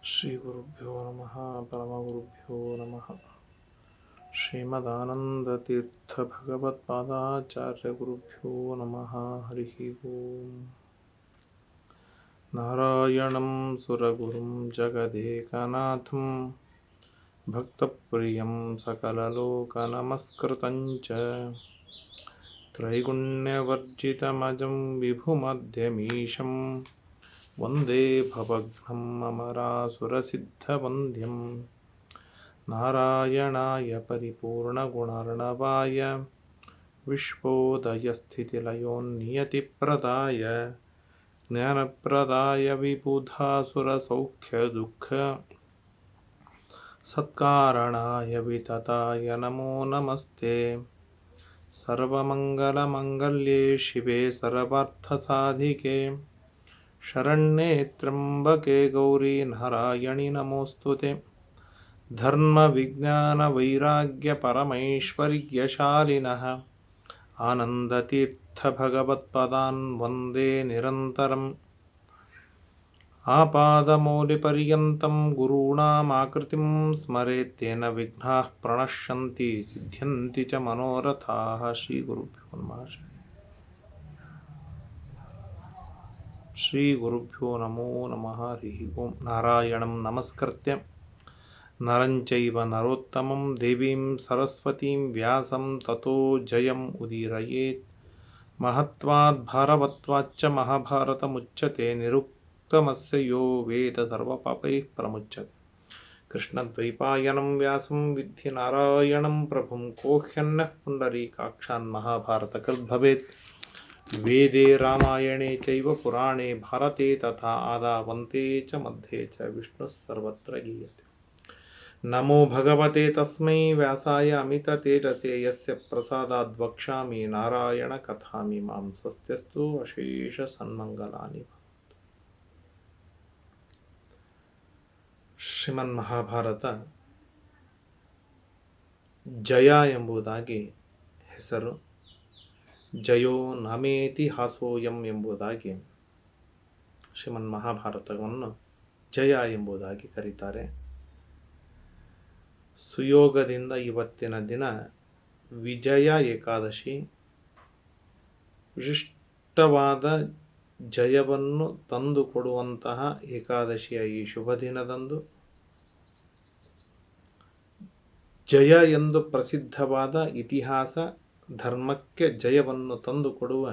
ಶ್ರೀಗುರುಭ್ಯೋ ನಮಃ ಪರಮಗುರುಭ್ಯೋ ನಮಃ. ಶ್ರೀಮದಾನಂದತೀರ್ಥಭಗವತ್ಪಾದಾಚಾರ್ಯಗುರುಭ್ಯೋ ನಮಃ. ಹರಿ ಓಂ. ನಾರಾಯಣಂ ಸುರಗುರುಂ ಜಗದೇಕನಾಥಂ ಭಕ್ತಪ್ರಿಯಂ ಸಕಲಲೋಕನಮಸ್ಕೃತಂ ಚ ತ್ರೈಗುಣ್ಯವರ್ಜಿತಮಜಂ ವಿಭುಮಧ್ಯಮೀಶಂ ವಂದೇ ಭವಘ್ನಂ ಅಮರಾಸುರಸಿದ್ಧವಂದ್ಯಂ. ನಾರಾಯಣಾಯ ಪರಿಪೂರ್ಣಗುಣರ್ಣವಾಯ ವಿಶ್ವೋದಯಸ್ಥಿತಿಲಯೋನ್ನಿಯತಿಪ್ರದಾಯ ಜ್ಞಾನಪ್ರದಾಯ ವಿಬುಧಾಸುರಸೌಖ್ಯದುಃಖ ಸತ್ಕಾರಣಾಯ ವಿತತಾಯ ನಮೋ ನಮಸ್ತೆ. ಸರ್ವಮಂಗಲಮಂಗಲ್ಯೆ ಶಿವೆ ಸರ್ವಾರ್ಥಸಾಧಿಕೆ ಶರಣ್ಯೇ ತ್ರ್ಯಂಬಕೆ ಗೌರಿ ನಾರಾಯಣಿ ನಮೋಸ್ತುತೆ. ಧರ್ಮ ವಿಜ್ಞಾನ ವೈರಾಗ್ಯ ಪರಮೈಶ್ವರ್ಯಶಾಲಿನಃ ಆನಂದತೀರ್ಥ ಭಗವತ್ಪದಾನ್ ವಂದೇ ನಿರಂತರಂ. ಆಪಾದಮೌಲಿಪರ್ಯಂತಂ ಗುರುಣಾಮಾಕೃತಿಂ ಸ್ಮರೇತ್ತೇನ ವಿಘ್ನಾಃ ಪ್ರಣಶ್ಯಂತಿ ಸಿದ್ಧ್ಯಂತಿ ಚ ಮನೋರಥಾಃ. ಶ್ರೀ ಗುರುಭ್ಯೋ ನಮಃ. ಶ್ರೀ ಗುರುಭ್ಯೋ ನಮೋ ನಮಃ. ಹರಿ ಓಂ. ನಾರಾಯಣಂ ನಮಸ್ಕೃತ್ಯ ನರಂ ಚೈವ ನರೋತ್ತಮಂ ದೇವೀಂ ಸರಸ್ವತೀಂ ವ್ಯಾಸಂ ತತೋ ಜಯಂ ಉದೀರಯೇತ್. ಮಹತ್ವಾದ್ ಭಾರವತ್ವಾಚ್ಚ ಮಹಾಭಾರತಮುಚ್ಯತೆ ನಿರುಕ್ತಮಸ್ಯ ಯೋ ವೇದ ಸರ್ವಪಾಪೈಃ ಪ್ರಮುಚ್ಯತೆ. ಕೃಷ್ಣದ್ವೈಪಾಯನಂ ವ್ಯಾಸಂ ವಿದ್ಧಿ ನಾರಾಯಣಂ ಪ್ರಭುಂ ಕೋಹ್ಯನ್ನಃ ಪುಂಡರೀಕಾಕ್ಷಾನ್ ಮಹಾಭಾರತಕೃತ್ ಭವೇತ್. ವೇದೇ ರಾಮಾಯಣೇ ಚೈವ ಪುರಾಣೇ ಭಾರತೆ ತಥಾ ಆದಾವಂತೆ ಚ ಮಧ್ಯೆ ಚ ವಿಷ್ಣುಃ ಸರ್ವತ್ರ ಗೀಯತೆ. ನಮೋ ಭಗವತೆ ತಸ್ಮೈ ವ್ಯಾಸಾಯ ಅಮಿತತೇಜಸೇ ಯಸ್ಯ ಪ್ರಸಾದಾದ್ ವಕ್ಷ್ಯಾಮಿ ನಾರಾಯಣ ಕಥಾಮಿಮಾಂ. ಸ್ವಸ್ತ್ಯಸ್ತು ಅಶೇಷ ಸನ್ಮಂಗಲಾನಿ ಭವಂತು. ಶ್ರೀಮನ್ ಮಹಾಭಾರತ ಜಯ ಎಂಬುದಾಗಿ ಹೆಸರು. ಜಯೋ ನಾಮೇತಿ ಹಾಸೋಯಂ ಎಂಬುದಾಗಿ ಶ್ರೀಮನ್ ಮಹಾಭಾರತವನ್ನು ಜಯ ಎಂಬುದಾಗಿ ಕರೀತಾರೆ. ಸುಯೋಗದಿಂದ ಇವತ್ತಿನ ದಿನ ವಿಜಯ ಏಕಾದಶಿ. ವಿಶಿಷ್ಟವಾದ ಜಯವನ್ನು ತಂದುಕೊಡುವಂತಹ ಏಕಾದಶಿಯ ಈ ಶುಭ ದಿನದಂದು ಜಯ ಎಂದು ಪ್ರಸಿದ್ಧವಾದ ಇತಿಹಾಸ ಧರ್ಮಕ್ಕೆ ಜಯವನ್ನು ತಂದುಕೊಡುವ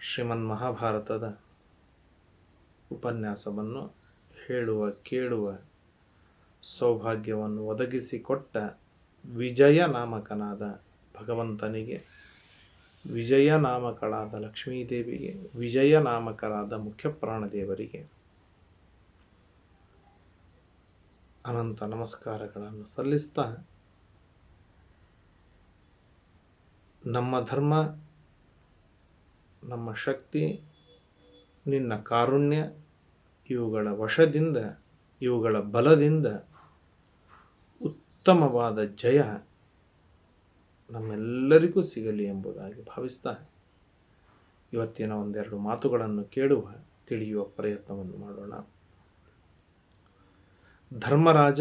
ಶ್ರೀಮನ್ ಮಹಾಭಾರತದ ಉಪನ್ಯಾಸವನ್ನು ಹೇಳುವ ಕೇಳುವ ಸೌಭಾಗ್ಯವನ್ನು ಒದಗಿಸಿಕೊಟ್ಟ ವಿಜಯ ನಾಮಕನಾದ ಭಗವಂತನಿಗೆ, ವಿಜಯ ನಾಮಕಳಾದ ಲಕ್ಷ್ಮೀದೇವಿಗೆ, ವಿಜಯ ನಾಮಕರಾದ ಮುಖ್ಯ ಪ್ರಾಣದೇವರಿಗೆ ಅನಂತ ನಮಸ್ಕಾರಗಳನ್ನು ಸಲ್ಲಿಸ್ತಾ, ನಮ್ಮ ಧರ್ಮ, ನಮ್ಮ ಶಕ್ತಿ, ನಿನ್ನ ಕಾರುಣ್ಯ ಇವುಗಳ ವಶದಿಂದ, ಇವುಗಳ ಬಲದಿಂದ ಉತ್ತಮವಾದ ಜಯ ನಮ್ಮೆಲ್ಲರಿಗೂ ಸಿಗಲಿ ಎಂಬುದಾಗಿ ಭಾವಿಸ್ತಾ ಇವತ್ತಿನ ಒಂದೆರಡು ಮಾತುಗಳನ್ನು ಕೇಳುವ, ತಿಳಿಯುವ ಪ್ರಯತ್ನವನ್ನು ಮಾಡೋಣ. ಧರ್ಮರಾಜ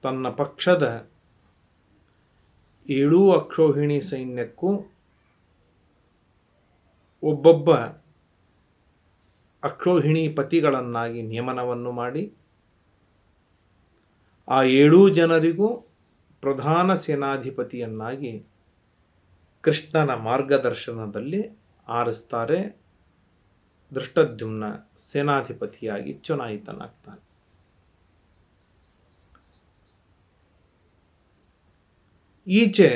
ತನ್ನ ಪಕ್ಷದ 7 ಅಕ್ಷೋಹಿಣಿ ಸೈನ್ಯಕ್ಕೂ ಒಬ್ಬೊಬ್ಬ ಅಕ್ಷೋಹಿಣಿ ಪತಿಗಳನ್ನಾಗಿ ನೇಮನವನ್ನು ಮಾಡಿ, ಆ 7 ಜನರಿಗೂ ಪ್ರಧಾನ ಸೇನಾಧಿಪತಿಯನ್ನಾಗಿ ಕೃಷ್ಣನ ಮಾರ್ಗದರ್ಶನದಲ್ಲಿ ಆರಿಸ್ತಾರೆ. ದೃಷ್ಟದ್ಯುಮ್ನ ಸೇನಾಧಿಪತಿಯಾಗಿ ಚುನಾಯಿತನಾಗ್ತಾನೆ. ಈಚೆ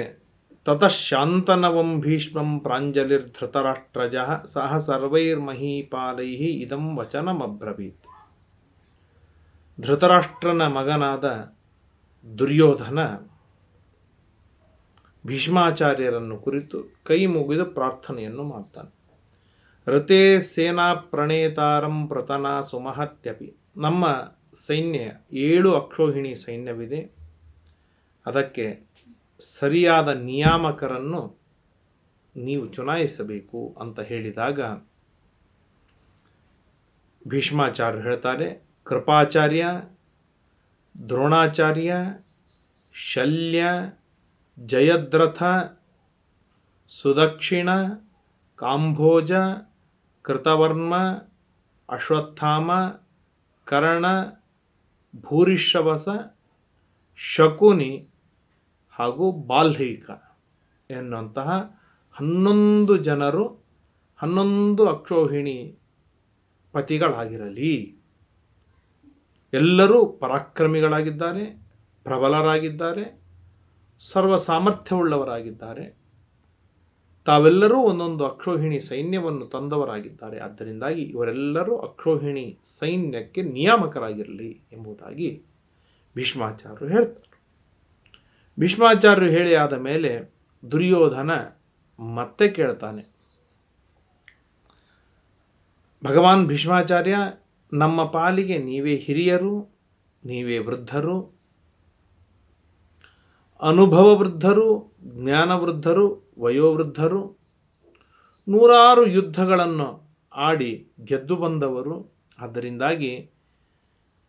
ತತಃಶಾಂತನವಂ ಭೀಷ್ಮಂ ಪ್ರಾಂಜಲಿರ್ಧೃತರಾಷ್ಟ್ರಜಃ ಸಹ ಸರ್ವೈರ್ಮಹೀಪಾಲೈಃ ಇದಂ ವಚನಮಬ್ರವೀತ್. ಧೃತರಾಷ್ಟ್ರನ ಮಗನಾದ ದುರ್ಯೋಧನ ಭೀಷ್ಮಾಚಾರ್ಯರನ್ನು ಕುರಿತು ಕೈ ಮುಗಿದು ಪ್ರಾರ್ಥನೆಯನ್ನು ಮಾಡ್ತಾನೆ. ರತೆ ಸೇನಾ ಪ್ರಣೇತಾರಂ ಪ್ರತನಾ ಸುಮಹತ್ಯಪಿ. ನಮ್ಮ ಸೈನ್ಯ 7 ಅಕ್ಷೋಹಿಣಿ ಸೈನ್ಯವಿದೆ, ಅದಕ್ಕೆ ಸರಿಯಾದ ನಿಯಾಮಕರನ್ನು ನೀವು ಚುನಾಯಿಸಬೇಕು ಅಂತ ಹೇಳಿದಾಗ ಭೀಷ್ಮಾಚಾರ್ಯರು ಹೇಳ್ತಾರೆ, ಕೃಪಾಚಾರ್ಯ, ದ್ರೋಣಾಚಾರ್ಯ, ಶಲ್ಯ, ಜಯದ್ರಥ, ಸುದಕ್ಷಿಣ, ಕಾಂಭೋಜ, ಕೃತವರ್ಮ, ಅಶ್ವತ್ಥಾಮ, ಕರ್ಣ, ಭೂರಿಶ್ರವಸ, ಶಕುನಿ ಹಾಗೂ ಬಾಲ್ಹೀಕ ಎನ್ನುವಂತಹ 11 ಜನರು 11 ಅಕ್ಷೋಹಿಣಿ ಪತಿಗಳಾಗಿರಲಿ. ಎಲ್ಲರೂ ಪರಾಕ್ರಮಿಗಳಾಗಿದ್ದಾರೆ, ಪ್ರಬಲರಾಗಿದ್ದಾರೆ, ಸರ್ವ ಸಾಮರ್ಥ್ಯವುಳ್ಳವರಾಗಿದ್ದಾರೆ. ತಾವೆಲ್ಲರೂ ಒಂದೊಂದು ಅಕ್ಷೋಹಿಣಿ ಸೈನ್ಯವನ್ನು ತಂದವರಾಗಿದ್ದಾರೆ. ಆದ್ದರಿಂದಾಗಿ ಇವರೆಲ್ಲರೂ ಅಕ್ಷೋಹಿಣಿ ಸೈನ್ಯಕ್ಕೆ ನಿಯಾಮಕರಾಗಿರಲಿ ಎಂಬುದಾಗಿ ಭೀಷ್ಮಾಚಾರ್ಯರು ಹೇಳ್ತಾರೆ. ಭೀಷ್ಮಾಚಾರ್ಯರು ಹೇಳಿ ಆದ ಮೇಲೆ ದುರ್ಯೋಧನ ಮತ್ತೆ ಕೇಳ್ತಾನೆ, ಭಗವಾನ್ ಭೀಷ್ಮಾಚಾರ್ಯ, ನಮ್ಮ ಪಾಲಿಗೆ ನೀವೇ ಹಿರಿಯರು, ನೀವೇ ವೃದ್ಧರು, ಅನುಭವ ವೃದ್ಧರು, ಜ್ಞಾನವೃದ್ಧರು, ವಯೋವೃದ್ಧರು, 100 ಯುದ್ಧಗಳನ್ನು ಆಡಿ ಗೆದ್ದು ಬಂದವರು. ಆದ್ದರಿಂದಾಗಿ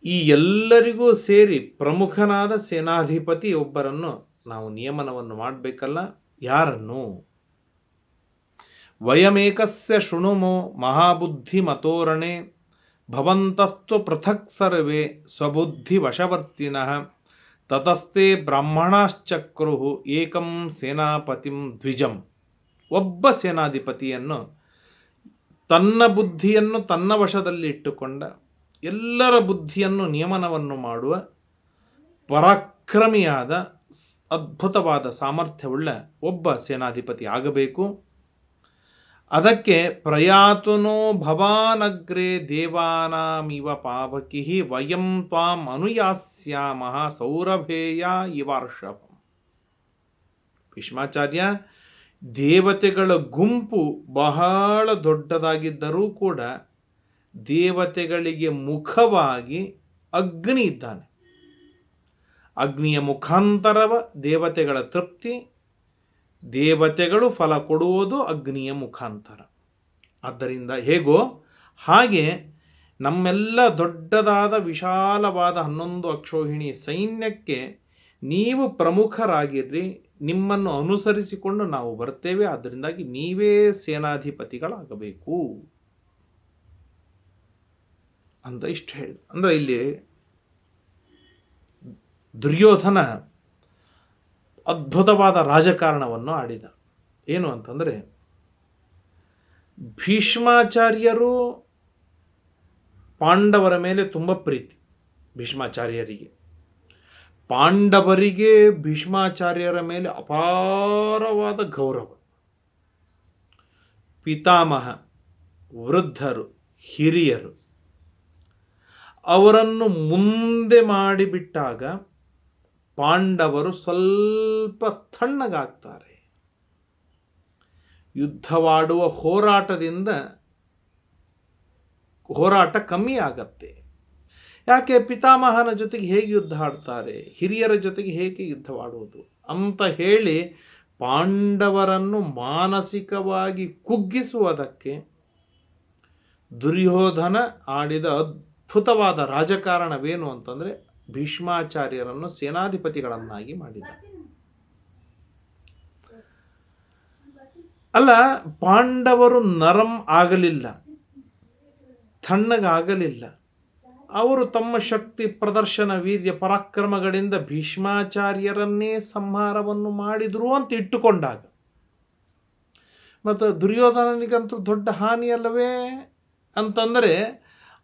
ಈ ಎಲ್ಲರಿಗೂ ಸೇರಿ ಪ್ರಮುಖನಾದ ಸೇನಾಧಿಪತಿ ಒಬ್ಬರನ್ನು ನಾವು ನಿಯಮನವನ್ನು ಮಾಡಬೇಕಲ್ಲ. ಯಾರನ್ನು? ವಯಮೇಕಸ್ಯ ಶೃಣುಮೋ ಮಹಾಬುದ್ಧಿ ಮತೋರಣೆ ಭವಂತಸ್ತು ಪೃಥಕ್ ಸರ್ವೇ ಸ್ವಬುದ್ಧಿ ವಶವರ್ತಿನಃ ತತಸ್ತೆ ಬ್ರಾಹ್ಮಣಾಶ್ಚಕ್ರು ಏಕಂ ಸೇನಾಪತಿಂ ದ್ವಿಜಂ. ಒಬ್ಬ ಸೇನಾಧಿಪತಿಯನ್ನು ತನ್ನ ಬುದ್ಧಿಯನ್ನು ತನ್ನ ವಶದಲ್ಲಿ ಇಟ್ಟುಕೊಂಡ ಎಲ್ಲರ ಬುದ್ಧಿಯನ್ನು ನಿಯಮನವನ್ನು ಮಾಡುವ ಪರಾಕ್ರಮಿಯಾದ ಅದ್ಭುತವಾದ ಸಾಮರ್ಥ್ಯವುಳ್ಳ ಒಬ್ಬ ಸೇನಾಧಿಪತಿ ಆಗಬೇಕು. ಅದಕ್ಕೆ ಪ್ರಯಾತುನೋ ಭವಾನಗ್ರೆ ದೇವಾನಾಮಿವ ಪಾವಕಿಃ ವಯಂ ತ್ವಾಂ ಅನುಯಾಸ್ಯಾಮಃ ಸೌರಭೇಯ ಇವಾರ್ಷಭಂ. ಭೀಷ್ಮಾಚಾರ್ಯ, ದೇವತೆಗಳ ಗುಂಪು ಬಹಳ ದೊಡ್ಡದಾಗಿದ್ದರೂ ಕೂಡ ದೇವತೆಗಳಿಗೆ ಮುಖವಾಗಿ ಅಗ್ನಿ ಇದ್ದಾನೆ. ಅಗ್ನಿಯ ಮುಖಾಂತರವ ದೇವತೆಗಳ ತೃಪ್ತಿ, ದೇವತೆಗಳು ಫಲ ಕೊಡುವುದು ಅಗ್ನಿಯ ಮುಖಾಂತರ. ಆದ್ದರಿಂದ ಹೇಗೋ ಹಾಗೆ ನಮ್ಮೆಲ್ಲ ದೊಡ್ಡದಾದ ವಿಶಾಲವಾದ 11 ಅಕ್ಷೋಹಿಣಿ ಸೈನ್ಯಕ್ಕೆ ನೀವು ಪ್ರಮುಖರಾಗಿರ್ರಿ, ನಿಮ್ಮನ್ನು ಅನುಸರಿಸಿಕೊಂಡು ನಾವು ಬರ್ತೇವೆ. ಆದ್ದರಿಂದಾಗಿ ನೀವೇ ಸೇನಾಧಿಪತಿಗಳಾಗಬೇಕು ಅಂತ ಇಷ್ಟು ಹೇಳಿದ. ಅಂದರೆ ಇಲ್ಲಿ ದುರ್ಯೋಧನ ಅದ್ಭುತವಾದ ರಾಜಕಾರಣವನ್ನು ಆಡಿದ. ಏನು ಅಂತಂದರೆ, ಭೀಷ್ಮಾಚಾರ್ಯರು ಪಾಂಡವರ ಮೇಲೆ ತುಂಬ ಪ್ರೀತಿ. ಭೀಷ್ಮಾಚಾರ್ಯರಿಗೆ, ಪಾಂಡವರಿಗೆ ಭೀಷ್ಮಾಚಾರ್ಯರ ಮೇಲೆ ಅಪಾರವಾದ ಗೌರವ. ಪಿತಾಮಹ, ವೃದ್ಧರು, ಹಿರಿಯರು ಅವರನ್ನು ಮುಂದೆ ಮಾಡಿಬಿಟ್ಟಾಗ ಪಾಂಡವರು ಸ್ವಲ್ಪ ತಣ್ಣಗಾಗ್ತಾರೆ. ಯುದ್ಧವಾಡುವ ಹೋರಾಟ ಕಮ್ಮಿ ಆಗತ್ತೆ. ಯಾಕೆ? ಪಿತಾಮಹನ ಜೊತೆಗೆ ಹೇಗೆ ಯುದ್ಧ ಆಡ್ತಾರೆ, ಹಿರಿಯರ ಜೊತೆಗೆ ಹೇಗೆ ಯುದ್ಧವಾಡುವುದು ಅಂತ ಹೇಳಿ ಪಾಂಡವರನ್ನು ಮಾನಸಿಕವಾಗಿ ಕುಗ್ಗಿಸುವುದಕ್ಕೆ ದುರ್ಯೋಧನ ಆಡಿದ ಅದ್ಭುತವಾದ ರಾಜಕಾರಣವೇನು ಅಂತಂದರೆ ಭೀಷ್ಮಾಚಾರ್ಯರನ್ನು ಸೇನಾಧಿಪತಿಗಳನ್ನಾಗಿ ಮಾಡಿದ. ಅಲ್ಲ, ಪಾಂಡವರು ನರಂ ಆಗಲಿಲ್ಲ, ತಣ್ಣಗಾಗಲಿಲ್ಲ. ಅವರು ತಮ್ಮ ಶಕ್ತಿ ಪ್ರದರ್ಶನ, ವೀರ್ಯ, ಪರಾಕ್ರಮಗಳಿಂದ ಭೀಷ್ಮಾಚಾರ್ಯರನ್ನೇ ಸಂಹಾರವನ್ನು ಮಾಡಿದ್ರು ಅಂತ ಇಟ್ಟುಕೊಂಡಾಗ, ಮತ್ತು ದುರ್ಯೋಧನನಿಗಂತೂ ದೊಡ್ಡ ಹಾನಿಯಲ್ಲವೇ ಅಂತಂದರೆ,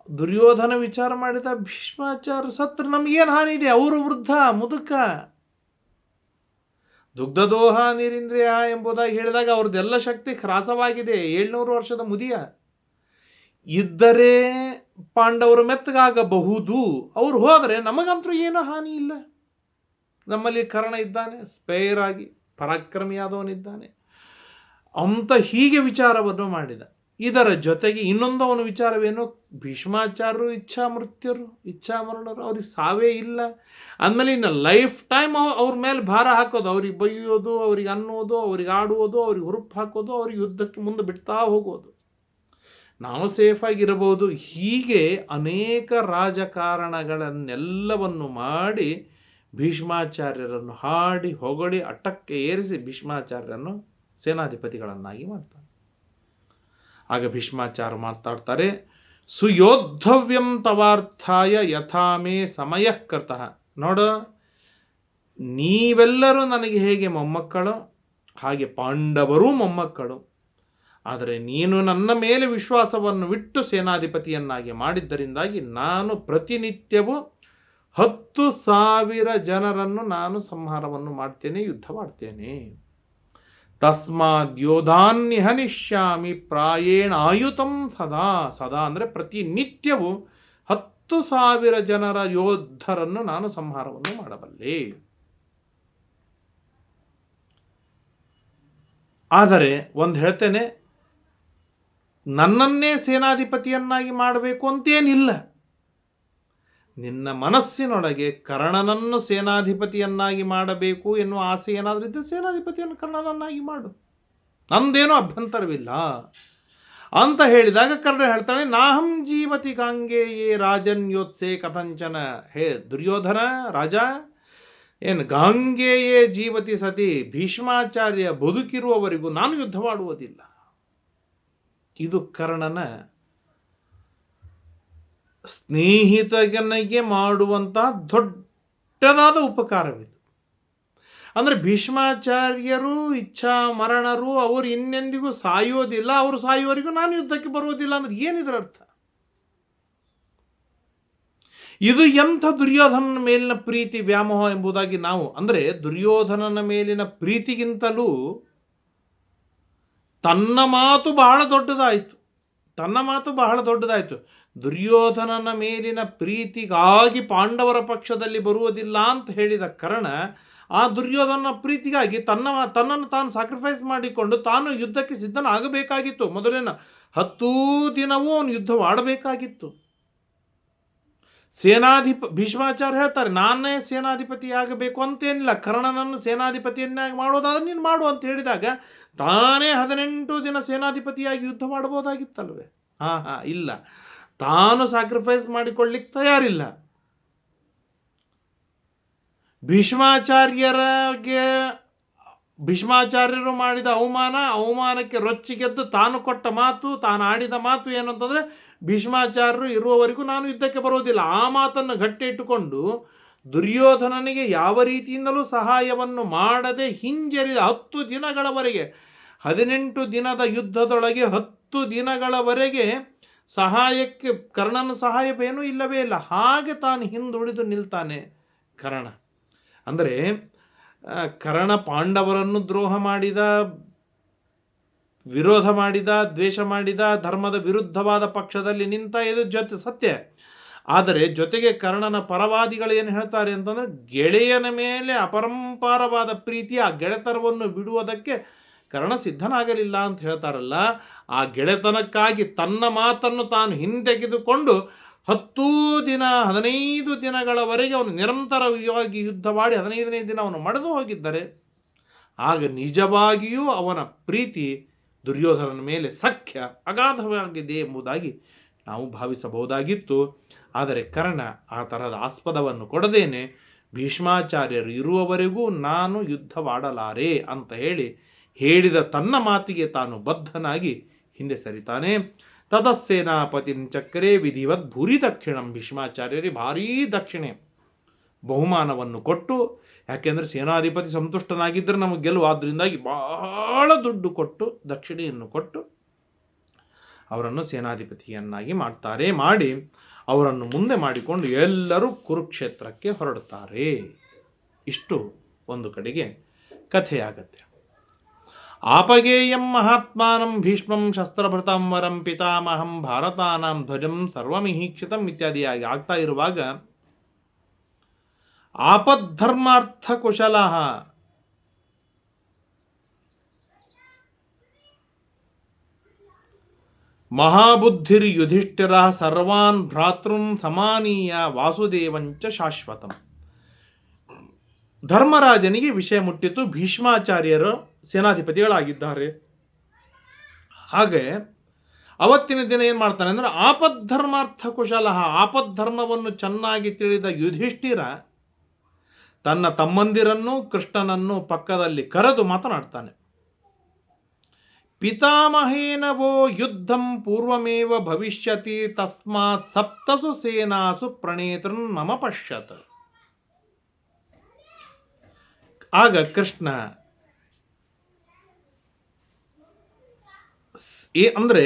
ದುರ್ಯೋಧನ ವಿಚಾರ ಮಾಡಿದ ಭೀಷ್ಮಾಚಾರ್ಯ ಸತ್ರ ನಮಗೇನು ಹಾನಿ ಇದೆ? ಅವರು ವೃದ್ಧ, ಮುದುಕ, ದುಗ್ಧದೋಹ ನೀರಿಂದ್ರಿಯ ಎಂಬುದಾಗಿ ಹೇಳಿದಾಗ ಅವ್ರದ್ದೆಲ್ಲ ಶಕ್ತಿ ಹ್ರಾಸವಾಗಿದೆ. 700 ವರ್ಷದ ಮುದಿಯ ಇದ್ದರೆ ಪಾಂಡವರು ಮೆತ್ತಗಾಗಬಹುದು. ಅವ್ರು ಹೋದರೆ ನಮಗಂತೂ ಏನೂ ಹಾನಿ ಇಲ್ಲ. ನಮ್ಮಲ್ಲಿ ಕರ್ಣ ಇದ್ದಾನೆ, ಸ್ಪೇರ್ ಆಗಿ ಪರಾಕ್ರಮಿಯಾದವನಿದ್ದಾನೆ ಅಂತ ಹೀಗೆ ವಿಚಾರವನ್ನು ಮಾಡಿದ. ಇದರ ಜೊತೆಗೆ ಇನ್ನೊಂದು ಅವನ ವಿಚಾರವೇನು? ಭೀಷ್ಮಾಚಾರ್ಯರು ಇಚ್ಛಾಮರಣರು, ಅವ್ರಿಗೆ ಸಾವೇ ಇಲ್ಲ ಅಂದಮೇಲೆ ಇನ್ನು ಲೈಫ್ ಟೈಮ್ ಅವ್ರ ಮೇಲೆ ಭಾರ ಹಾಕೋದು, ಅವ್ರಿಗೆ ಬೈಯೋದು, ಅವ್ರಿಗೆ ಅನ್ನೋದು, ಅವ್ರಿಗೆ ಆಡುವುದು, ಅವ್ರಿಗೆ ಹುರುಪು ಹಾಕೋದು, ಅವ್ರಿಗೆ ಯುದ್ಧಕ್ಕೆ ಮುಂದೆ ಬಿಡ್ತಾ ಹೋಗೋದು. ನಾವು ಸೇಫಾಗಿರಬಹುದು. ಹೀಗೆ ಅನೇಕ ರಾಜಕಾರಣಗಳನ್ನೆಲ್ಲವನ್ನು ಮಾಡಿ ಭೀಷ್ಮಾಚಾರ್ಯರನ್ನು ಹಾಡಿ ಹೊಗಳಿ ಅಟ್ಟಕ್ಕೆ ಏರಿಸಿ ಭೀಷ್ಮಾಚಾರ್ಯರನ್ನು ಸೇನಾಧಿಪತಿಗಳನ್ನಾಗಿ ಮಾಡ್ತಾರೆ. ಆಗ ಭೀಷ್ಮಾಚಾರ್ಯ ಮಾತಾಡ್ತಾರೆ, ಸುಯೋದ್ಧವ್ಯಂ ತವಾರ್ಥಾಯ ಯಥಾಮೇ ಸಮಯ ಕೃತಃ. ನೋಡು, ನೀವೆಲ್ಲರೂ ನನಗೆ ಹೇಗೆ ಮೊಮ್ಮಕ್ಕಳು, ಹಾಗೆ ಪಾಂಡವರೂ ಮೊಮ್ಮಕ್ಕಳು. ಆದರೆ ನೀನು ನನ್ನ ಮೇಲೆ ವಿಶ್ವಾಸವನ್ನು ಬಿಟ್ಟು ಸೇನಾಧಿಪತಿಯನ್ನಾಗಿ ಮಾಡಿದ್ದರಿಂದಾಗಿ ನಾನು ಪ್ರತಿನಿತ್ಯವೂ 10,000 ಜನರನ್ನು ನಾನು ಸಂಹಾರವನ್ನು ಮಾಡ್ತೇನೆ, ಯುದ್ಧ ಮಾಡ್ತೇನೆ. ತಸ್ಮಾದ್ ಯೋಧಾನ್ಯ ಹನಿಷ್ಯಾಮಿ ಪ್ರಾಯೇಣ ಆಯುತಂ ಸದಾ. ಸದಾ ಅಂದರೆ ಪ್ರತಿನಿತ್ಯವೂ 10,000 ಜನರ ಯೋಧರನ್ನು ನಾನು ಸಂಹಾರವನ್ನು ಮಾಡಬಲ್ಲೆ. ಆದರೆ ಒಂದು ಹೇಳ್ತೇನೆ, ನನ್ನನ್ನೇ ಸೇನಾಧಿಪತಿಯನ್ನಾಗಿ ಮಾಡಬೇಕು ಅಂತೇನಿಲ್ಲ. ನಿನ್ನ ಮನಸ್ಸಿನೊಳಗೆ ಕರ್ಣನನ್ನು ಸೇನಾಧಿಪತಿಯನ್ನಾಗಿ ಮಾಡಬೇಕು ಎನ್ನುವ ಆಸೆ ಏನಾದರೂ ಇದ್ದರೆ ಸೇನಾಧಿಪತಿಯನ್ನು ಕರ್ಣನನ್ನಾಗಿ ಮಾಡು, ನಂದೇನೂ ಅಭ್ಯಂತರವಿಲ್ಲ ಅಂತ ಹೇಳಿದಾಗ ಕರ್ಣ ಹೇಳ್ತಾನೆ, ನಾಹಂ ಜೀವತಿ ಗಾಂಗೇಯೇ ರಾಜನ್ಯೋತ್ಸೆ ಕಥಂಚನ. ಹೇ ದುರ್ಯೋಧನ ರಾಜ, ಏನು ಗಾಂಗೇಯೇ ಜೀವತಿ ಸತಿ, ಭೀಷ್ಮಾಚಾರ್ಯ ಬದುಕಿರುವವರೆಗೂ ನಾನು ಯುದ್ಧ ಮಾಡುವುದಿಲ್ಲ. ಇದು ಕರ್ಣನ ಸ್ನೇಹಿತನಿಗೆ ಮಾಡುವಂತಹ ದೊಡ್ಡದಾದ ಉಪಕಾರವಿದು. ಅಂದರೆ ಭೀಷ್ಮಾಚಾರ್ಯರು ಇಚ್ಛಾ ಮರಣರು, ಅವರು ಇನ್ನೆಂದಿಗೂ ಸಾಯೋದಿಲ್ಲ, ಅವರು ಸಾಯುವವರೆಗೂ ನಾನು ಯುದ್ಧಕ್ಕೆ ಬರುವುದಿಲ್ಲ ಅಂದ್ರೆ ಏನಿದ್ರ ಅರ್ಥ? ಇದು ಎಂಥ ದುರ್ಯೋಧನನ ಮೇಲಿನ ಪ್ರೀತಿ ವ್ಯಾಮೋಹ ಎಂಬುದಾಗಿ ನಾವು, ಅಂದರೆ ದುರ್ಯೋಧನನ ಮೇಲಿನ ಪ್ರೀತಿಗಿಂತಲೂ ತನ್ನ ಮಾತು ಬಹಳ ದೊಡ್ಡದಾಯಿತು. ದುರ್ಯೋಧನನ ಮೇಲಿನ ಪ್ರೀತಿಗಾಗಿ ಪಾಂಡವರ ಪಕ್ಷದಲ್ಲಿ ಬರುವುದಿಲ್ಲ ಅಂತ ಹೇಳಿದ ಕರ್ಣ, ಆ ದುರ್ಯೋಧನನ ಪ್ರೀತಿಗಾಗಿ ತನ್ನನ್ನು ತಾನು ಸಾಕ್ರಿಫೈಸ್ ಮಾಡಿಕೊಂಡು ತಾನು ಯುದ್ಧಕ್ಕೆ ಸಿದ್ಧನಾಗಬೇಕಾಗಿತ್ತು. ಮೊದಲಿನ 10 ದಿನವೂ ಅವನು ಯುದ್ಧವಾಡಬೇಕಾಗಿತ್ತು. ಭೀಷ್ಮಾಚಾರ್ಯ ಹೇಳ್ತಾರೆ, ನಾನೇ ಸೇನಾಧಿಪತಿಯಾಗಬೇಕು ಅಂತೇನಿಲ್ಲ, ಕರ್ಣನನ್ನು ಸೇನಾಧಿಪತಿಯನ್ನಾಗಿ ಮಾಡೋದಾದ್ರೆ ನೀನು ಮಾಡು ಅಂತ ಹೇಳಿದಾಗ ತಾನೇ 18 ದಿನ ಸೇನಾಧಿಪತಿಯಾಗಿ ಯುದ್ಧ ಮಾಡಬಹುದಾಗಿತ್ತಲ್ವೇ? ಇಲ್ಲ, ತಾನು ಸಾಕ್ರಿಫೈಸ್ ಮಾಡಿಕೊಳ್ಳಿಕ್ಕೆ ತಯಾರಿಲ್ಲ. ಭೀಷ್ಮಾಚಾರ್ಯರು ಮಾಡಿದ ಅವಮಾನಕ್ಕೆ ರೊಚ್ಚಿಗೆದ್ದು ತಾನು ಕೊಟ್ಟ ಮಾತು, ತಾನು ಆಡಿದ ಮಾತು ಏನಂತಂದರೆ, ಭೀಷ್ಮಾಚಾರ್ಯರು ಇರುವವರೆಗೂ ನಾನು ಯುದ್ಧಕ್ಕೆ ಬರೋದಿಲ್ಲ. ಆ ಮಾತನ್ನು ಗಟ್ಟಿ ಇಟ್ಟುಕೊಂಡು ದುರ್ಯೋಧನನಿಗೆ ಯಾವ ರೀತಿಯಿಂದಲೂ ಸಹಾಯವನ್ನು ಮಾಡದೆ ಹಿಂಜರಿದ 10 ದಿನಗಳವರೆಗೆ, 18 ದಿನದ ಯುದ್ಧದೊಳಗೆ 10 ದಿನಗಳವರೆಗೆ ಸಹಾಯಕ್ಕೆ ಕರ್ಣನ ಸಹಾಯವೇನೂ ಇಲ್ಲವೇ ಇಲ್ಲ. ಹಾಗೆ ತಾನು ಹಿಂದುಳಿದು ನಿಲ್ತಾನೆ ಕರ್ಣ. ಅಂದರೆ ಕರ್ಣ ಪಾಂಡವರನ್ನು ದ್ರೋಹ ಮಾಡಿದ, ವಿರೋಧ ಮಾಡಿದ, ದ್ವೇಷ ಮಾಡಿದ, ಧರ್ಮದ ವಿರುದ್ಧವಾದ ಪಕ್ಷದಲ್ಲಿ ನಿಂತ, ಇದು ಸತ್ಯ. ಆದರೆ ಜೊತೆಗೆ ಕರ್ಣನ ಪರವಾದಿಗಳು ಏನು ಹೇಳ್ತಾರೆ ಅಂತಂದರೆ, ಗೆಳೆಯನ ಮೇಲೆ ಅಪರಂಪಾರವಾದ ಪ್ರೀತಿ, ಆ ಗೆಳೆತನವನ್ನು ಬಿಡುವುದಕ್ಕೆ ಕರ್ಣ ಸಿದ್ಧನಾಗಲಿಲ್ಲ ಅಂತ ಹೇಳ್ತಾರಲ್ಲ. ಆ ಗೆಳೆತನಕ್ಕಾಗಿ ತನ್ನ ಮಾತನ್ನು ತಾನು ಹಿಂತೆಗೆದುಕೊಂಡು 15 ದಿನಗಳವರೆಗೆ ಅವನು ನಿರಂತರವಾಗಿ ಯುದ್ಧ ಮಾಡಿ 15ನೇ ದಿನ ಅವನು ಮಡಿದು ಹೋಗಿದ್ದರೆ, ಆಗ ನಿಜವಾಗಿಯೂ ಅವನ ಪ್ರೀತಿ ದುರ್ಯೋಧನನ ಮೇಲೆ ಸಖ್ಯ ಅಗಾಧವಾಗಿದೆ ಎಂಬುದಾಗಿ ನಾವು ಭಾವಿಸಬಹುದಾಗಿತ್ತು. ಆದರೆ ಕರ್ಣ ಆ ಥರದ ಆಸ್ಪದವನ್ನು ಕೊಡದೇನೆ ಭೀಷ್ಮಾಚಾರ್ಯರು ಇರುವವರೆಗೂ ನಾನು ಯುದ್ಧವಾಡಲಾರೆ ಅಂತ ಹೇಳಿದ ತನ್ನ ಮಾತಿಗೆ ತಾನು ಬದ್ಧನಾಗಿ ಹಿಂದೆ ಸರಿತಾನೆ. ತತಸ್ಸೇನಾಪತಿಂ ಚಕ್ರೆ ವಿಧಿವತ್ ಭೂರಿ ದಕ್ಷಿಣಂ. ಭೀಷ್ಮಾಚಾರ್ಯರಿಗೆ ಭಾರೀ ದಕ್ಷಿಣೆ ಬಹುಮಾನವನ್ನು ಕೊಟ್ಟು, ಯಾಕೆಂದರೆ ಸೇನಾಧಿಪತಿ ಸಂತುಷ್ಟನಾಗಿದ್ದರೆ ನಮಗೆ ಗೆಲುವು, ಆದ್ದರಿಂದಾಗಿ ಬಹಳ ದುಡ್ಡು ಕೊಟ್ಟು, ದಕ್ಷಿಣೆಯನ್ನು ಕೊಟ್ಟು ಅವರನ್ನು ಸೇನಾಧಿಪತಿಯನ್ನಾಗಿ ಮಾಡ್ತಾರೆ. ಮಾಡಿ ಅವರನ್ನು ಮುಂದೆ ಮಾಡಿಕೊಂಡು ಎಲ್ಲರೂ ಕುರುಕ್ಷೇತ್ರಕ್ಕೆ ಹೊರಡುತ್ತಾರೆ. ಇಷ್ಟು ಒಂದು ಕಡೆಗೆ ಕಥೆಯಾಗತ್ತೆ. ಆಪಗೇಯಂ ಮಹಾತ್ಮಾನಂ ಭೀಷ್ಮಂ ಶಸ್ತ್ರಭೃತಂ ವರಂ ಪಿತಾಮಹಂ ಭಾರತಾನಾಂ ಧ್ವಜಂ ಸರ್ವಮಿಹೀಕ್ಷಿತಂ ಇತ್ಯಾದಿಯಾಗಿ ಆಗ್ತಾ ಇರುವಾಗ, ಆಪದ್ಧರ್ಮಾರ್ಥ ಕುಶಲಃ ಮಹಾಬುದ್ಧಿರ್ ಯುಧಿಷ್ಠಿರ ಸರ್ವಾನ್ ಭ್ರಾತೃನ್ ಸಮಾನೀಯ ವಾಸುದೇವಂಚ ಶಾಶ್ವತಂ. ಧರ್ಮರಾಜನಿಗೆ ವಿಷಯ ಮುಟ್ಟಿತು, ಭೀಷ್ಮಾಚಾರ್ಯರು ಸೇನಾಧಿಪತಿಗಳಾಗಿದ್ದಾರೆ. ಹಾಗೆ ಅವತ್ತಿನ ದಿನ ಏನು ಮಾಡ್ತಾನೆ ಅಂದರೆ ಆಪದ್ಧರ್ಮಾರ್ಥ ಕುಶಲ, ಆಪದ್ಧರ್ಮವನ್ನು ಚೆನ್ನಾಗಿ ತಿಳಿದ ಯುಧಿಷ್ಠಿರ ತನ್ನ ತಮ್ಮಂದಿರನ್ನು ಕೃಷ್ಣನನ್ನು ಪಕ್ಕದಲ್ಲಿ ಕರೆದು ಮಾತನಾಡ್ತಾನೆ. ಪಿತಾಮಹೇನವೋ ಯುದ್ಧಂ ಪೂರ್ವಮೇವ ಭವಿಷ್ಯತಿ ತಸ್ಮಾತ್ ಸಪ್ತಸು ಸೇನಾಸು ಪ್ರಣೇತೃನ್ ಮಮ ಪಶ್ಯತ್. ಆಗ ಕೃಷ್ಣ ಅಂದರೆ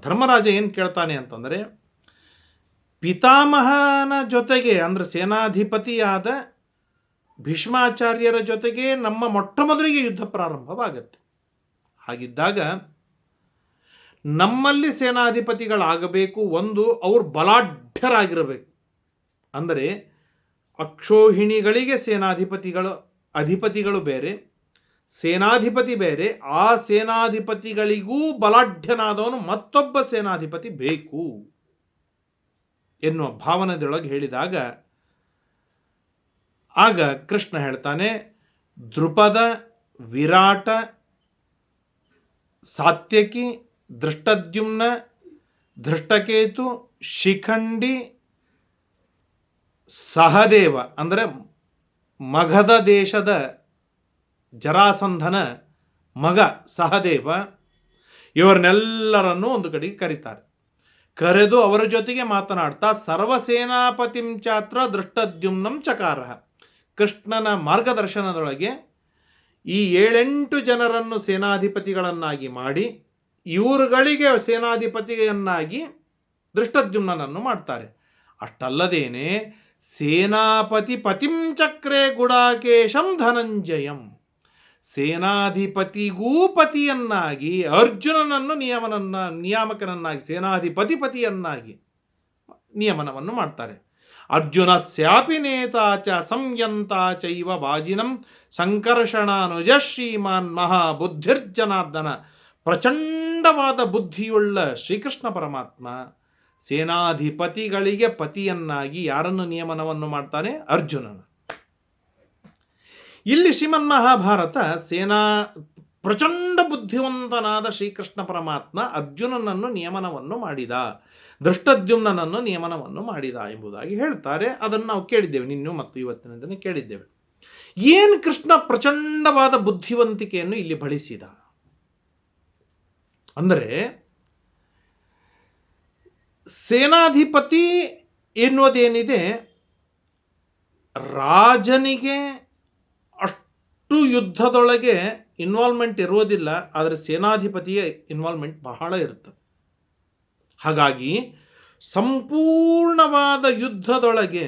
ಧರ್ಮರಾಜ ಏನು ಕೇಳ್ತಾನೆ ಅಂತಂದರೆ, ಪಿತಾಮಹನ ಜೊತೆಗೆ ಅಂದರೆ ಸೇನಾಧಿಪತಿಯಾದ ಭೀಷ್ಮಾಚಾರ್ಯರ ಜೊತೆಗೆ ನಮ್ಮ ಮೊಟ್ಟ ಮೊದಲಿಗೆ ಯುದ್ಧ ಪ್ರಾರಂಭವಾಗತ್ತೆ. ಹಾಗಿದ್ದಾಗ ನಮ್ಮಲ್ಲಿ ಸೇನಾಧಿಪತಿಗಳಾಗಬೇಕು, ಒಂದು ಅವರು ಬಲಾಢ್ಯರಾಗಿರಬೇಕು. ಅಂದರೆ ಅಕ್ಷೋಹಿಣಿಗಳಿಗೆ ಅಧಿಪತಿಗಳು ಬೇರೆ, ಸೇನಾಧಿಪತಿ ಬೇರೆ. ಆ ಸೇನಾಧಿಪತಿಗಳಿಗೂ ಬಲಾಢ್ಯನಾದವನು ಮತ್ತೊಬ್ಬ ಸೇನಾಧಿಪತಿ ಬೇಕು ಎನ್ನುವ ಭಾವನೆಯೊಳಗೆ ಹೇಳಿದಾಗ ಆಗ ಕೃಷ್ಣ ಹೇಳ್ತಾನೆ, ದೃಪದ, ವಿರಾಟ, ಸಾತ್ಯಕಿ, ದೃಷ್ಟದ್ಯುಮ್ನ, ದೃಷ್ಟಕೇತು, ಶಿಖಂಡಿ, ಸಹದೇವ ಅಂದರೆ ಮಗಧ ದೇಶದ ಜರಾಸಂಧನ ಮಗ ಸಹದೇವ, ಇವರನ್ನೆಲ್ಲರನ್ನೂ ಒಂದು ಕಡೆಗೆ ಕರೀತಾರೆ. ಕರೆದು ಅವರ ಜೊತೆಗೆ ಮಾತನಾಡ್ತಾ ಸರ್ವಸೇನಾಪತಿಂ ಚಾತ್ರ ದೃಷ್ಟದ್ಯುಮ್ನಂ ಚಕಾರ. ಕೃಷ್ಣನ ಮಾರ್ಗದರ್ಶನದೊಳಗೆ ಈ 7-8 ಜನರನ್ನು ಸೇನಾಧಿಪತಿಗಳನ್ನಾಗಿ ಮಾಡಿ ಇವರುಗಳಿಗೆ ಸೇನಾಧಿಪತಿಯನ್ನಾಗಿ ದೃಷ್ಟದ್ಯುಮ್ನನನ್ನು ಮಾಡ್ತಾರೆ. ಅಷ್ಟಲ್ಲದೇನೆ ಸೇನಾಪತಿ ಪತಿಂ ಚಕ್ರೆ ಗುಡಾಕೇಶಂ ಧನಂಜಯಂ, ಸೇನಾಧಿಪತಿಗೂ ಪತಿಯನ್ನಾಗಿ ಅರ್ಜುನನನ್ನು ನಿಯಾಮಕನನ್ನಾಗಿ ಸೇನಾಧಿಪತಿಯನ್ನಾಗಿ ನಿಯಮನವನ್ನು ಮಾಡ್ತಾರೆ. ಅರ್ಜುನ ಸ್ಯಾಪಿ ನೇತಾ ಚ ಸಂಯಂತ ಚೈವ ವಾಜಿನಂ ಸಂಕರ್ಷಣಾನುಜ ಶ್ರೀಮಾನ್ ಮಹಾಬುದ್ಧಿರ್ಜನಾರ್ದನ. ಪ್ರಚಂಡವಾದ ಬುದ್ಧಿಯುಳ್ಳ ಶ್ರೀಕೃಷ್ಣ ಪರಮಾತ್ಮ ಸೇನಾಧಿಪತಿಗಳಿಗೆ ಪತಿಯನ್ನಾಗಿ ಯಾರನ್ನು ನಿಯಮನವನ್ನು ಮಾಡ್ತಾನೆ? ಅರ್ಜುನನ. ಇಲ್ಲಿ ಶ್ರೀಮನ್ಮಹಾಭಾರತ ಪ್ರಚಂಡ ಬುದ್ಧಿವಂತನಾದ ಶ್ರೀಕೃಷ್ಣ ಪರಮಾತ್ಮ ಅರ್ಜುನನನ್ನು ನಿಯಮನವನ್ನು ಮಾಡಿದ, ದೃಷ್ಟದ್ಯುಮ್ನನನ್ನು ನಿಯಮನವನ್ನು ಮಾಡಿದ ಎಂಬುದಾಗಿ ಹೇಳ್ತಾರೆ. ಅದನ್ನು ನಾವು ಕೇಳಿದ್ದೇವೆ, ನಿನ್ನೂ ಮತ್ತು ಇವತ್ತಿನ ದಿನ ಕೇಳಿದ್ದೇವೆ. ಏನು ಕೃಷ್ಣ ಪ್ರಚಂಡವಾದ ಬುದ್ಧಿವಂತಿಕೆಯನ್ನು ಇಲ್ಲಿ ಬಳಸಿದ ಅಂದರೆ, ಸೇನಾಧಿಪತಿ ಎನ್ನುವುದೇನಿದೆ ರಾಜನಿಗೆ ಅಷ್ಟು ಯುದ್ಧದೊಳಗೆ ಇನ್ವಾಲ್ವ್ಮೆಂಟ್ ಇರೋದಿಲ್ಲ, ಆದರೆ ಸೇನಾಧಿಪತಿಯ ಇನ್ವಾಲ್ವ್ಮೆಂಟ್ ಬಹಳ ಇರ್ತದೆ. ಹಾಗಾಗಿ ಸಂಪೂರ್ಣವಾದ ಯುದ್ಧದೊಳಗೆ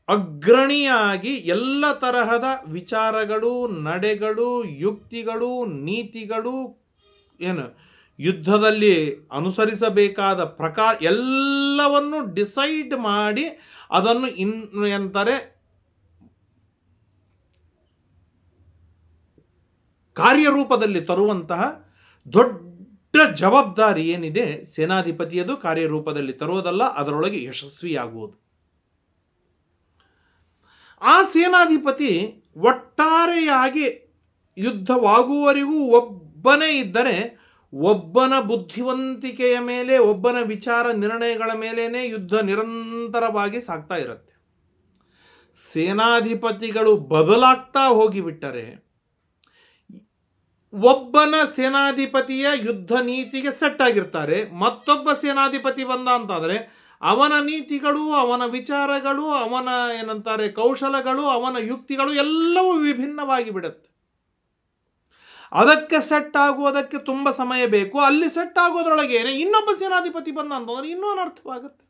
ಅಗ್ರಣಿಯಾಗಿ ಎಲ್ಲ ತರಹದ ವಿಚಾರಗಳು, ನಡೆಗಳು, ಯುಕ್ತಿಗಳು, ನೀತಿಗಳು, ಯುದ್ಧದಲ್ಲಿ ಅನುಸರಿಸಬೇಕಾದ ಪ್ರಕಾರ ಎಲ್ಲವನ್ನು ಡಿಸೈಡ್ ಮಾಡಿ ಅದನ್ನು ಎಂತಾರೆ ಕಾರ್ಯರೂಪದಲ್ಲಿ ತರುವಂತಹ ದೊಡ್ಡ ಜವಾಬ್ದಾರಿ ಏನಿದೆ ಸೇನಾಧಿಪತಿಯದು. ಕಾರ್ಯರೂಪದಲ್ಲಿ ತರುವುದಲ್ಲ, ಅದರೊಳಗೆ ಯಶಸ್ವಿಯಾಗುವುದು. ಆ ಸೇನಾಧಿಪತಿ ಒಟ್ಟಾರೆಯಾಗಿ ಯುದ್ಧವಾಗುವವರೆಗೂ ಒಬ್ಬನೇ ಇದ್ದರೆ, ಒಬ್ಬನ ಬುದ್ಧಿವಂತಿಕೆಯ ಮೇಲೆ, ಒಬ್ಬನ ವಿಚಾರ ನಿರ್ಣಯಗಳ ಮೇಲೇನೆ ಯುದ್ಧ ನಿರಂತರವಾಗಿ ಸಾಗ್ತಾ ಇರುತ್ತೆ. ಸೇನಾಧಿಪತಿಗಳು ಬದಲಾಗ್ತಾ ಹೋಗಿಬಿಟ್ಟರೆ, ಒಬ್ಬನ ಸೇನಾಧಿಪತಿಯ ಯುದ್ಧ ನೀತಿಗೆ ಸೆಟ್ ಆಗಿರ್ತಾರೆ, ಮತ್ತೊಬ್ಬ ಸೇನಾಧಿಪತಿ ಬಂದ ಅಂತಾದರೆ ಅವನ ನೀತಿಗಳು, ಅವನ ವಿಚಾರಗಳು, ಅವನ ಕೌಶಲಗಳು, ಅವನ ಯುಕ್ತಿಗಳು ಎಲ್ಲವೂ ವಿಭಿನ್ನವಾಗಿ ಬಿಡುತ್ತೆ. ಅದಕ್ಕೆ ಸೆಟ್ ಆಗುವುದಕ್ಕೆ ತುಂಬ ಸಮಯ ಬೇಕು. ಅಲ್ಲಿ ಸೆಟ್ ಆಗೋದ್ರೊಳಗೇನೆ ಇನ್ನೊಬ್ಬ ಸೇನಾಧಿಪತಿ ಬಂದ ಅಂತಂದ್ರೆ ಇನ್ನೂ ಅನರ್ಥವಾಗುತ್ತೆ.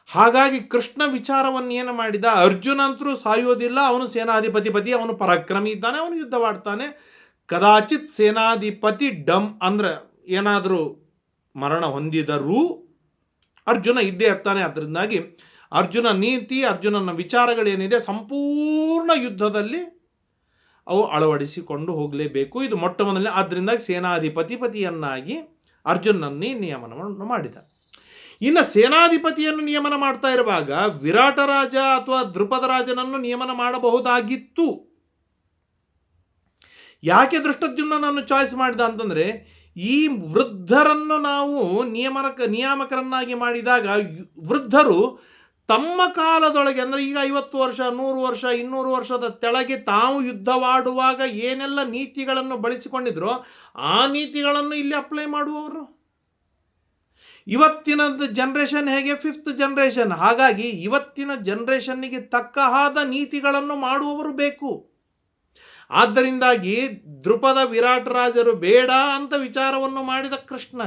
ಹಾಗಾಗಿ ಕೃಷ್ಣ ವಿಚಾರವನ್ನು ಏನು ಮಾಡಿದ, ಅರ್ಜುನ ಅಂತರೂ ಸಾಯೋದಿಲ್ಲ, ಅವನು ಸೇನಾಧಿಪತಿ, ಅವನು ಪರಾಕ್ರಮಿ ಇದ್ದಾನೆ, ಅವನು ಯುದ್ಧವಾಡ್ತಾನೆ. ಕದಾಚಿತ್ ಸೇನಾಧಿಪತಿ ಅಂದರೆ ಏನಾದರೂ ಮರಣ ಹೊಂದಿದರೂ ಅರ್ಜುನ ಇದ್ದೇ ಇರ್ತಾನೆ. ಅದರಿಂದಾಗಿ ಅರ್ಜುನ ನೀತಿ, ಅರ್ಜುನನ ವಿಚಾರಗಳೇನಿದೆ ಸಂಪೂರ್ಣ ಯುದ್ಧದಲ್ಲಿ ಅವು ಅಳವಡಿಸಿಕೊಂಡು ಹೋಗಲೇಬೇಕು. ಇದು ಮೊಟ್ಟ ಮೊದಲನೇ. ಆದ್ದರಿಂದಾಗಿ ಸೇನಾಧಿಪತಿಯನ್ನಾಗಿ ಅರ್ಜುನನ್ನೇ ನಿಯಮನವನ್ನು ಮಾಡಿದ. ಇನ್ನು ಸೇನಾಧಿಪತಿಯನ್ನು ನಿಯಮನ ಮಾಡ್ತಾ ಇರುವಾಗ ವಿರಾಟ ರಾಜ ಅಥವಾ ದೃಪದ ರಾಜನನ್ನು ನಿಯಮನ ಮಾಡಬಹುದಾಗಿತ್ತು. ಯಾಕೆ ದೃಷ್ಟದ್ಯುಮ್ನನನ್ನು ಚಾಯ್ಸ್ ಮಾಡಿದ ಅಂತಂದರೆ, ಈ ವೃದ್ಧರನ್ನು ನಾವು ನಿಯಾಮಕರನ್ನಾಗಿ ಮಾಡಿದಾಗ ವೃದ್ಧರು ತಮ್ಮ ಕಾಲದೊಳಗೆ, ಅಂದರೆ ಈಗ 50 ವರ್ಷ, 100 ವರ್ಷ, 200 ವರ್ಷದ ತೆಳಗೆ ತಾವು ಯುದ್ಧವಾಡುವಾಗ ಏನೆಲ್ಲ ನೀತಿಗಳನ್ನು ಬಳಸಿಕೊಂಡಿದ್ರೋ ಆ ನೀತಿಗಳನ್ನು ಇಲ್ಲಿ ಅಪ್ಲೈ ಮಾಡುವವರು. ಇವತ್ತಿನ ಜನ್ರೇಷನ್ ಹೇಗೆ 5th ಜನರೇಷನ್, ಹಾಗಾಗಿ ಇವತ್ತಿನ ಜನ್ರೇಷನ್ನಿಗೆ ತಕ್ಕ ಹಾದ ನೀತಿಗಳನ್ನು ಮಾಡುವವರು ಬೇಕು. ಆದ್ದರಿಂದಾಗಿ ದ್ರುಪದ ವಿರಾಟ್ ರಾಜರು ಬೇಡ ಅಂತ ವಿಚಾರವನ್ನು ಮಾಡಿದ ಕೃಷ್ಣ.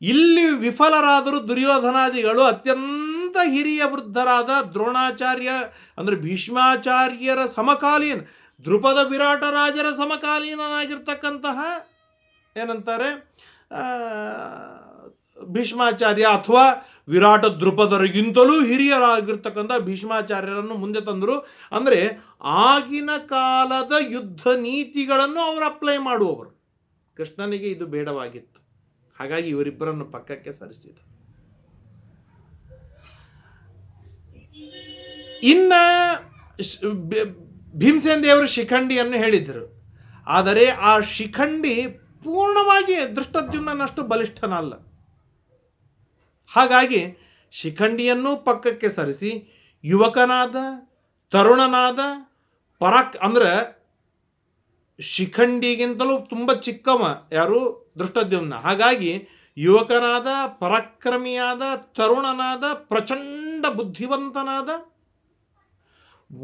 ಇಲ್ಲಿ ವಿಫಲರಾದರೂ ದುರ್ಯೋಧನಾದಿಗಳು ಅತ್ಯಂತ ಹಿರಿಯ ವೃದ್ಧರಾದ ದ್ರೋಣಾಚಾರ್ಯ ಅಂದರೆ ಭೀಷ್ಮಾಚಾರ್ಯರ ಸಮಕಾಲೀನ, ದ್ರುಪದ ವಿರಾಟ ರಾಜರ ಸಮಕಾಲೀನನಾಗಿರ್ತಕ್ಕಂತಹ ಏನಂತಾರೆ ಭೀಷ್ಮಾಚಾರ್ಯ ಅಥವಾ ವಿರಾಟ ದ್ರುಪದರಿಗಿಂತಲೂ ಹಿರಿಯರಾಗಿರ್ತಕ್ಕಂಥ ಭೀಷ್ಮಾಚಾರ್ಯರನ್ನು ಮುಂದೆ ತಂದರು. ಅಂದರೆ ಆಗಿನ ಕಾಲದ ಯುದ್ಧ ನೀತಿಗಳನ್ನು ಅವರು ಅಪ್ಲೈ ಮಾಡುವವರು. ಕೃಷ್ಣನಿಗೆ ಇದು ಬೇಡವಾಗಿತ್ತು, ಹಾಗಾಗಿ ಇವರಿಬ್ಬರನ್ನು ಪಕ್ಕಕ್ಕೆ ಸರಿಸಿದ. ಇನ್ನ ಭೀಮಸೇನ ದೇವರು ಶಿಖಂಡಿಯನ್ನು ಹೇಳಿದರು. ಆದರೆ ಆ ಶಿಖಂಡಿ ಪೂರ್ಣವಾಗಿ ದೃಷ್ಟದ್ಯುಮ್ನನಷ್ಟು ಬಲಿಷ್ಠನಲ್ಲ. ಹಾಗಾಗಿ ಶಿಖಂಡಿಯನ್ನು ಪಕ್ಕಕ್ಕೆ ಸರಿಸಿ ಯುವಕನಾದ, ತರುಣನಾದ, ಅಂದರೆ ಶಿಖಂಡಿಗಿಂತಲೂ ತುಂಬ ಚಿಕ್ಕವ ಯಾರು ದೃಷ್ಟದ್ಯುಮ್ನ. ಹಾಗಾಗಿ ಯುವಕನಾದ, ಪರಾಕ್ರಮಿಯಾದ, ತರುಣನಾದ, ಪ್ರಚಂಡ ಬುದ್ಧಿವಂತನಾದ,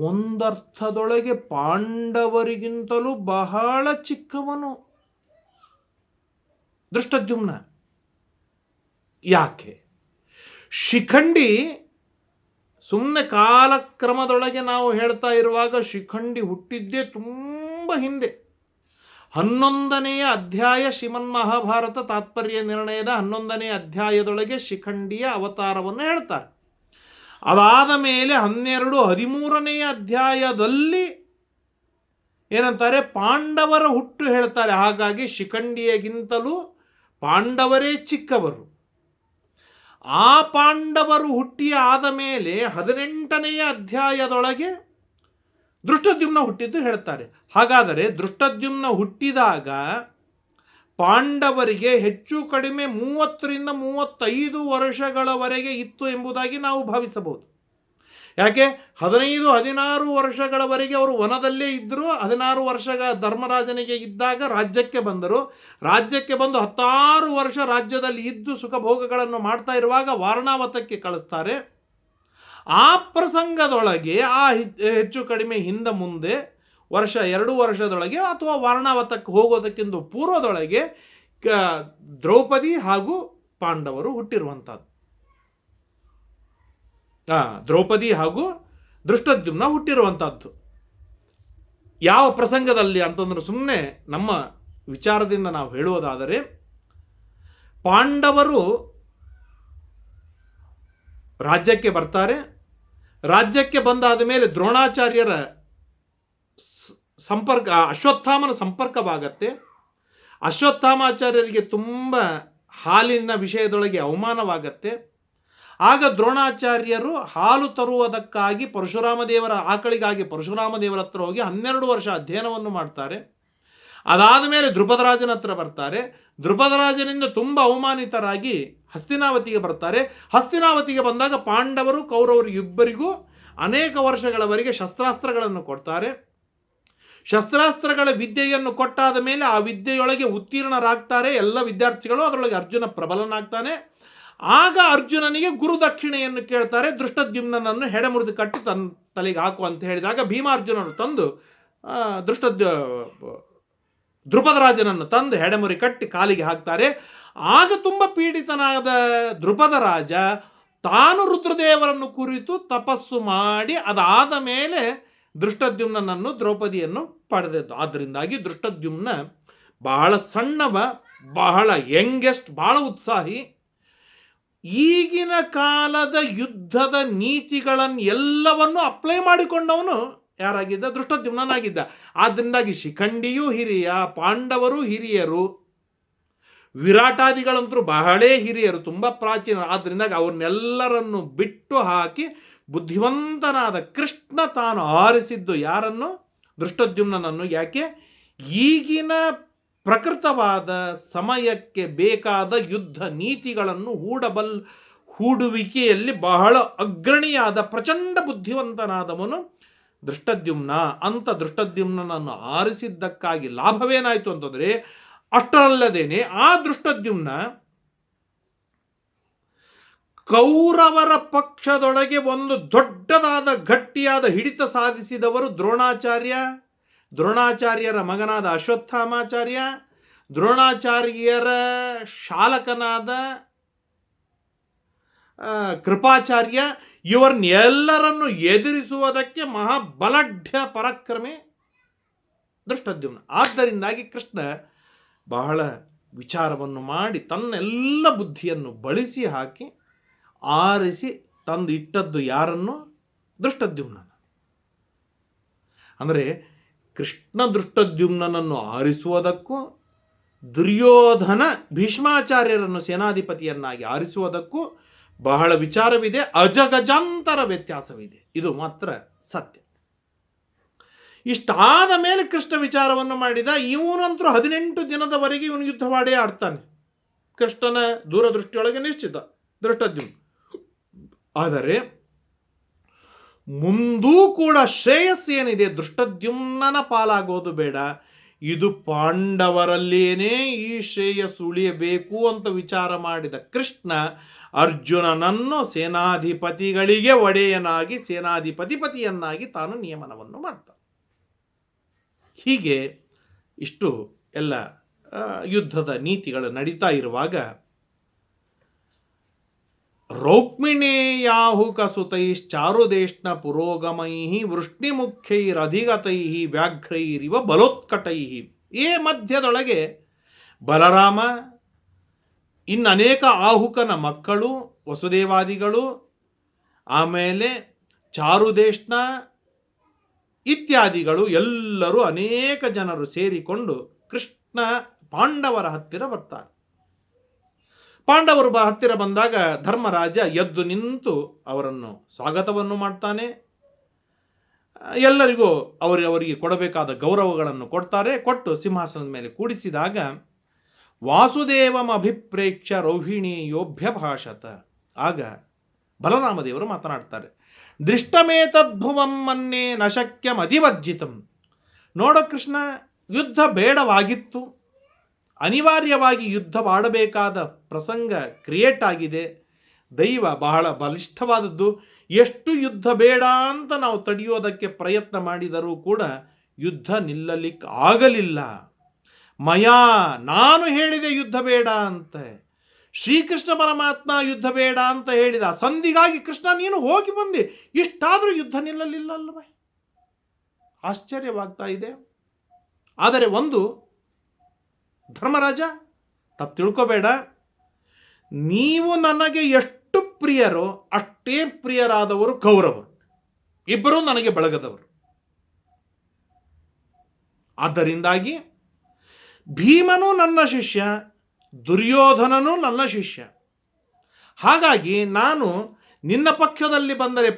ಒಂದರ್ಥದೊಳಗೆ ಪಾಂಡವರಿಗಿಂತಲೂ ಬಹಳ ಚಿಕ್ಕವನು ದೃಷ್ಟದ್ಯುಮ್ನ. ಯಾಕೆ? ಶಿಖಂಡಿ ಸುಮ್ಮನೆ ಕಾಲಕ್ರಮದೊಳಗೆ ನಾವು ಹೇಳ್ತಾ ಇರುವಾಗ ಶಿಖಂಡಿ ಹುಟ್ಟಿದ್ದೇ ತುಂಬ ಹಿಂದೆ. 11ನೇ ಅಧ್ಯಾಯ ಶ್ರೀಮನ್ ಮಹಾಭಾರತ ತಾತ್ಪರ್ಯ ನಿರ್ಣಯದ 11ನೇ ಅಧ್ಯಾಯದೊಳಗೆ ಶಿಖಂಡಿಯ ಅವತಾರವನ್ನು ಹೇಳ್ತಾರೆ. ಅದಾದ ಮೇಲೆ 12, 13ನೇ ಅಧ್ಯಾಯದಲ್ಲಿ ಏನಂತಾರೆ, ಪಾಂಡವರ ಹುಟ್ಟು ಹೇಳ್ತಾರೆ. ಹಾಗಾಗಿ ಶಿಖಂಡಿಯಗಿಂತಲೂ ಪಾಂಡವರೇ ಚಿಕ್ಕವರು. ಆ ಪಾಂಡವರು ಹುಟ್ಟಿ ಆದ ಮೇಲೆ 18ನೇ ಅಧ್ಯಾಯದೊಳಗೆ ದೃಷ್ಟದ್ಯುಮ್ನ ಹುಟ್ಟಿದ್ದು ಹೇಳ್ತಾರೆ. ಹಾಗಾದರೆ ದೃಷ್ಟದ್ಯುಮ್ನ ಹುಟ್ಟಿದಾಗ ಪಾಂಡವರಿಗೆ ಹೆಚ್ಚು ಕಡಿಮೆ 30ರಿಂದ 35 ವರ್ಷಗಳವರೆಗೆ ಇತ್ತು ಎಂಬುದಾಗಿ ನಾವು ಭಾವಿಸಬಹುದು. ಯಾಕೆ? 15, 16 ವರ್ಷಗಳವರೆಗೆ ಅವರು ವನದಲ್ಲೇ ಇದ್ದರು. 16 ವರ್ಷ ಧರ್ಮರಾಜನಿಗೆ ಇದ್ದಾಗ ರಾಜ್ಯಕ್ಕೆ ಬಂದರು. ರಾಜ್ಯಕ್ಕೆ ಬಂದು 16 ವರ್ಷ ರಾಜ್ಯದಲ್ಲಿ ಇದ್ದು ಸುಖಭೋಗಗಳನ್ನು ಮಾಡ್ತಾ ಇರುವಾಗ ವಾರಣಾವತಕ್ಕೆ ಕಳಿಸ್ತಾರೆ. ಆ ಪ್ರಸಂಗದೊಳಗೆ ಹೆಚ್ಚು ಕಡಿಮೆ ಹಿಂದೆ ಮುಂದೆ ವರ್ಷ 2 ವರ್ಷದೊಳಗೆ ಅಥವಾ ವಾರಣಾವತಕ್ಕೆ ಹೋಗೋದಕ್ಕಿಂತ ಪೂರ್ವದೊಳಗೆ ದ್ರೌಪದಿ ಹಾಗೂ ಪಾಂಡವರು ಹುಟ್ಟಿರುವಂಥದ್ದು. ದ್ರೌಪದಿ ಹಾಗೂ ದೃಷ್ಟದ್ಯುಮ್ನ ಹುಟ್ಟಿರುವಂಥದ್ದು. ಯಾವ ಪ್ರಸಂಗದಲ್ಲಿ ಅಂತಂದ್ರೆ, ಸುಮ್ಮನೆ ನಮ್ಮ ವಿಚಾರದಿಂದ ನಾವು ಹೇಳುವುದಾದರೆ, ಪಾಂಡವರು ರಾಜ್ಯಕ್ಕೆ ಬರ್ತಾರೆ. ರಾಜ್ಯಕ್ಕೆ ಬಂದಾದ ಮೇಲೆ ದ್ರೋಣಾಚಾರ್ಯರ ಸಂಪರ್ಕ, ಅಶ್ವತ್ಥಾಮನ ಸಂಪರ್ಕವಾಗತ್ತೆ. ಅಶ್ವತ್ಥಾಮಾಚಾರ್ಯರಿಗೆ ತುಂಬ ಹಾಲಿನ ವಿಷಯದೊಳಗೆ ಅವಮಾನವಾಗತ್ತೆ. ಆಗ ದ್ರೋಣಾಚಾರ್ಯರು ಹಾಲು ತರುವುದಕ್ಕಾಗಿ ಆಕಳಿಗಾಗಿ ಪರಶುರಾಮ ದೇವರ ಹತ್ರ ಹೋಗಿ 12 ವರ್ಷ ಅಧ್ಯಯನವನ್ನು ಮಾಡ್ತಾರೆ. ಅದಾದ ಮೇಲೆ ದ್ರುಪದರಾಜನ ಹತ್ರ ಬರ್ತಾರೆ. ದ್ರುಪದರಾಜನಿಂದ ತುಂಬ ಅವಮಾನಿತರಾಗಿ ಹಸ್ತಿನಾವತಿಗೆ ಬರ್ತಾರೆ. ಹಸ್ತಿನಾವತಿಗೆ ಬಂದಾಗ ಪಾಂಡವರು ಕೌರವರು ಇಬ್ಬರಿಗೂ ಅನೇಕ ವರ್ಷಗಳವರೆಗೆ ಶಸ್ತ್ರಾಸ್ತ್ರಗಳನ್ನು ಕೊಡ್ತಾರೆ. ಶಸ್ತ್ರಾಸ್ತ್ರಗಳ ವಿದ್ಯೆಯನ್ನು ಕೊಟ್ಟಾದ ಮೇಲೆ ಆ ವಿದ್ಯೆಯೊಳಗೆ ಉತ್ತೀರ್ಣರಾಗ್ತಾರೆ ಎಲ್ಲ ವಿದ್ಯಾರ್ಥಿಗಳು. ಅದರೊಳಗೆ ಅರ್ಜುನ ಪ್ರಬಲನಾಗ್ತಾನೆ. ಆಗ ಅರ್ಜುನನಿಗೆ ಗುರುದಕ್ಷಿಣೆಯನ್ನು ಕೇಳ್ತಾರೆ. ದೃಷ್ಟದ್ಯುಮ್ನನನ್ನು ಹೆಡೆಮುರಿದು ಕಟ್ಟಿ ತನ್ನ ತಲೆಗೆ ಹಾಕು ಅಂತ ಹೇಳಿದಾಗ ಭೀಮಾರ್ಜುನರು ತಂದು ದ್ರುಪದರಾಜನನ್ನು ತಂದು ಹೆಡೆಮುರಿ ಕಟ್ಟಿ ಕಾಲಿಗೆ ಹಾಕ್ತಾರೆ. ಆಗ ತುಂಬ ಪೀಡಿತನಾದ ದ್ರುಪದ ರಾಜ ತಾನು ರುದ್ರದೇವರನ್ನು ಕುರಿತು ತಪಸ್ಸು ಮಾಡಿ ಅದಾದ ಮೇಲೆ ದೃಷ್ಟದ್ಯುಮ್ನನನ್ನು ದ್ರೌಪದಿಯನ್ನು ಪಡೆದದ್ದು. ಆದ್ದರಿಂದಾಗಿ ದೃಷ್ಟದ್ಯುಮ್ನ ಬಹಳ ಸಣ್ಣವ, ಬಹಳ ಯಂಗೆಸ್ಟ್, ಬಹಳ ಉತ್ಸಾಹಿ. ಈಗಿನ ಕಾಲದ ಯುದ್ಧದ ನೀತಿಗಳನ್ನು ಎಲ್ಲವನ್ನು ಅಪ್ಲೈ ಮಾಡಿಕೊಂಡವನು ಯಾರಾಗಿದ್ದ? ದೃಷ್ಟದ್ಯುಮ್ನಾಗಿದ್ದ. ಆದ್ದರಿಂದಾಗಿ ಶಿಖಂಡಿಯೂ ಹಿರಿಯ, ಪಾಂಡವರು ಹಿರಿಯರು, ವಿರಾಟಾದಿಗಳಂತರೂ ಬಹಳೇ ಹಿರಿಯರು, ತುಂಬ ಪ್ರಾಚೀನ. ಆದ್ದರಿಂದಾಗಿ ಅವ್ರನ್ನೆಲ್ಲರನ್ನು ಬಿಟ್ಟು ಹಾಕಿ ಬುದ್ಧಿವಂತನಾದ ಕೃಷ್ಣ ತಾನು ಆರಿಸಿದ್ದು ಯಾರನ್ನು? ದೃಷ್ಟದ್ಯುಮ್ನನನ್ನು. ಯಾಕೆ? ಈಗಿನ ಪ್ರಕೃತವಾದ ಸಮಯಕ್ಕೆ ಬೇಕಾದ ಯುದ್ಧ ನೀತಿಗಳನ್ನು ಹೂಡುವಿಕೆಯಲ್ಲಿ ಬಹಳ ಅಗ್ರಣಿಯಾದ ಪ್ರಚಂಡ ಬುದ್ಧಿವಂತನಾದವನು ದೃಷ್ಟದ್ಯುಮ್ನ. ಅಂತ ದೃಷ್ಟದ್ಯುಮ್ನನನ್ನು ಆರಿಸಿದ್ದಕ್ಕಾಗಿ ಲಾಭವೇನಾಯಿತು ಅಂತಂದರೆ, ಅಷ್ಟರಲ್ಲದೇನೆ ಆ ದೃಷ್ಟದ್ಯುಮ್ನ ಕೌರವರ ಪಕ್ಷದೊಳಗೆ ಒಂದು ದೊಡ್ಡದಾದ ಗಟ್ಟಿಯಾದ ಹಿಡಿತ ಸಾಧಿಸಿದವರು ದ್ರೋಣಾಚಾರ್ಯರ ಮಗನಾದ ಅಶ್ವತ್ಥಾಮಾಚಾರ್ಯ, ದ್ರೋಣಾಚಾರ್ಯರ ಶಾಲಕನಾದ ಕೃಪಾಚಾರ್ಯ, ಇವರನ್ನೆಲ್ಲರನ್ನು ಎದುರಿಸುವುದಕ್ಕೆ ಮಹಾಬಲಾಢ್ಯ ಪರಾಕ್ರಮೆ ದೃಷ್ಟದ್ಯುಮ್ನ. ಆದ್ದರಿಂದಾಗಿ ಕೃಷ್ಣ ಬಹಳ ವಿಚಾರವನ್ನು ಮಾಡಿ ತನ್ನೆಲ್ಲ ಬುದ್ಧಿಯನ್ನು ಬಳಸಿ ಹಾಕಿ ಆರಿಸಿ ತಂದು ಇಟ್ಟದ್ದು ಯಾರನ್ನು? ದೃಷ್ಟದ್ಯುಮ್ನ. ಅಂದರೆ ಕೃಷ್ಣ ದೃಷ್ಟದ್ಯುಮ್ನನನ್ನು ಆರಿಸುವುದಕ್ಕೂ ದುರ್ಯೋಧನ ಭೀಷ್ಮಾಚಾರ್ಯರನ್ನು ಸೇನಾಧಿಪತಿಯನ್ನಾಗಿ ಆರಿಸುವುದಕ್ಕೂ ಬಹಳ ವಿಚಾರವಿದೆ, ಅಜಗಜಾಂತರ ವ್ಯತ್ಯಾಸವಿದೆ. ಇದು ಮಾತ್ರ ಸತ್ಯ. ಇಷ್ಟಾದ ಮೇಲೆ ಕೃಷ್ಣ ವಿಚಾರವನ್ನು ಮಾಡಿದ. ಇವನಂತರೂ 18 ದಿನದವರೆಗೆ ಇವನು ಯುದ್ಧವಾಡೇ ಆಡ್ತಾನೆ. ಕೃಷ್ಣನ ದೂರದೃಷ್ಟಿಯೊಳಗೆ ನಿಶ್ಚಿತ ದೃಷ್ಟದ್ಯುಮ್ನ. ಆದರೆ ಮುಂದೂ ಕೂಡ ಶ್ರೇಯಸ್ಸೇನಿದೆ, ದೃಷ್ಟದ್ಯುಮ್ನನ ಪಾಲಾಗೋದು ಬೇಡ. ಇದು ಪಾಂಡವರಲ್ಲೇನೇ ಈ ಶ್ರೇಯಸ್ಸು ಉಳಿಯಬೇಕು ಅಂತ ವಿಚಾರ ಮಾಡಿದ ಕೃಷ್ಣ ಅರ್ಜುನನನ್ನು ಸೇನಾಧಿಪತಿಗಳಿಗೆ ಒಡೆಯನಾಗಿ ಸೇನಾಧಿಪತಿಯನ್ನಾಗಿ ತಾನು ನಿಯಮನವನ್ನು ಮಾಡ್ತಾನೆ. ಹೀಗೆ ಇಷ್ಟು ಎಲ್ಲ ಯುದ್ಧದ ನೀತಿಗಳು ನಡೀತಾ ಇರುವಾಗ ರೌಕ್ಮಿಣೇಯಾಹುಕಸುತೈಶ್ಚಾರುದೇಶ್ನ ಪುರೋಗಮೈ ವೃಷ್ಣಿಮುಖ್ಯೈರಧಿಗತೈ ವ್ಯಾಘ್ರೈರಿವ ಬಲೋತ್ಕಟೈ. ಈ ಮಧ್ಯದೊಳಗೆ ಬಲರಾಮ, ಇನ್ನನೇಕ ಆಹುಕನ ಮಕ್ಕಳು ವಸುದೇವಾದಿಗಳು, ಆಮೇಲೆ ಚಾರುದೇಶ್ನ ಇತ್ಯಾದಿಗಳು ಎಲ್ಲರೂ ಅನೇಕ ಜನರು ಸೇರಿಕೊಂಡು ಕೃಷ್ಣ ಪಾಂಡವರ ಹತ್ತಿರ ಬರ್ತಾರೆ. ಪಾಂಡವರು ಹತ್ತಿರ ಬಂದಾಗ ಧರ್ಮರಾಜ ಎದ್ದು ನಿಂತು ಅವರನ್ನು ಸ್ವಾಗತವನ್ನು ಮಾಡ್ತಾನೆ. ಎಲ್ಲರಿಗೂ ಅವರಿಗೆ ಕೊಡಬೇಕಾದ ಗೌರವಗಳನ್ನು ಕೊಡ್ತಾರೆ. ಕೊಟ್ಟು ಸಿಂಹಾಸನದ ಮೇಲೆ ಕೂಡಿಸಿದಾಗ ವಾಸುದೇವಂ ಅಭಿಪ್ರೇಕ್ಷ ರೋಹಿಣಿಯೋಭ್ಯಭಾಷತ. ಆಗ ಬಲರಾಮದೇವರು ಮಾತನಾಡ್ತಾರೆ. ದೃಷ್ಟಮೇತದ್ಭುವಂ ಮನ್ಯೆ ನಶಕ್ಯಂ ಅಧಿವರ್ಜಿತಂ. ನೋಡ ಕೃಷ್ಣ, ಯುದ್ಧ ಬೇಡವಾಗಿತ್ತು, ಅನಿವಾರ್ಯವಾಗಿ ಯುದ್ಧವಾಡಬೇಕಾದ ಪ್ರಸಂಗ ಕ್ರಿಯೇಟ್ ಆಗಿದೆ. ದೈವ ಬಹಳ ಬಲಿಷ್ಠವಾದದ್ದು. ಎಷ್ಟು ಯುದ್ಧ ಬೇಡ ಅಂತ ನಾವು ತಡೆಯೋದಕ್ಕೆ ಪ್ರಯತ್ನ ಮಾಡಿದರೂ ಕೂಡ ಯುದ್ಧ ನಿಲ್ಲಲಿಕ್ಕೆ ಆಗಲಿಲ್ಲ. ನಾನು ಹೇಳಿದೆ ಯುದ್ಧ ಬೇಡ ಅಂತ. ಶ್ರೀಕೃಷ್ಣ ಪರಮಾತ್ಮ ಯುದ್ಧ ಬೇಡ ಅಂತ ಹೇಳಿದ. ಸಂಧಿಗಾಗಿ ಕೃಷ್ಣ ನೀನು ಹೋಗಿ ಬಂದಿ, ಇಷ್ಟಾದರೂ ಯುದ್ಧ ನಿಲ್ಲಲಿಲ್ಲ ಅಲ್ವೇ? ಆಶ್ಚರ್ಯವಾಗ್ತಾ ಇದೆ. ಆದರೆ ಒಂದು, ಧರ್ಮರಾಜ ತಪ್ಪು ತಿಳ್ಕೋಬೇಡ, ನೀವು ನನಗೆ ಎಷ್ಟು ಪ್ರಿಯರೋ ಅಷ್ಟೇ ಪ್ರಿಯರಾದವರು ಕೌರವರು. ಇಬ್ಬರೂ ನನಗೆ ಬಳಗದವರು. ಆದ್ದರಿಂದಾಗಿ ಭೀಮನು ನನ್ನ ಶಿಷ್ಯ, ದುರ್ಯೋಧನನು ನನ್ನ ಶಿಷ್ಯ. ಹಾಗಾಗಿ ನಾನು ನಿನ್ನ ಪಕ್ಷದಲ್ಲಿ ಬಂದರೆ